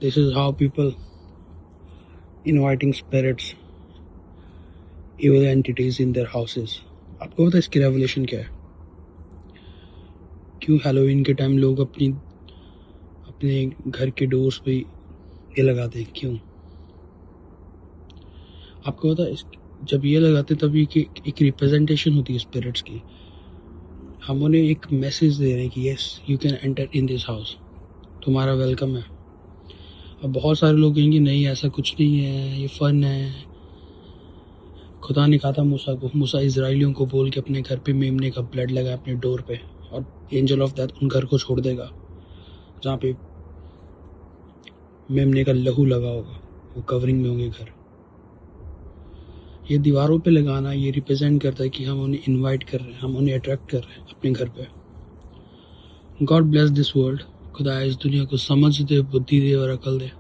This is how people inviting spirits, evil entities in their houses. आपको पता है इसकी रेवोल्यूशन क्या है? क्यों हैलोवीन के टाइम लोग अपने घर के डोर्स पे ये लगाते हैं? क्यों? आपको पता है जब ये लगाते हैं तब एक रिप्रेजेंटेशन होती है स्पिरिट्स की। हम उन्हें एक मैसेज दे रहे हैं कि yes you can enter in this house, तुम्हारा वेलकम है। अब बहुत सारे लोग कहेंगे नहीं ऐसा कुछ नहीं है, ये फन है। खुदा ने कहा था मूसा इजराइलियों को बोल के अपने घर पे मेमने का ब्लड लगा अपने डोर पे, और एंजल ऑफ डेथ उन घर को छोड़ देगा जहाँ पे मेमने का लहू लगा होगा, वो कवरिंग में होंगे घर। ये दीवारों पे लगाना ये रिप्रेजेंट करता है कि हम उन्हें इनवाइट कर रहे हैं, हम उन्हें अट्रैक्ट कर रहे हैं अपने घर पे। God bless this world. खुदा इस दुनिया को समझ दे, बुद्धि दे और अकल दे।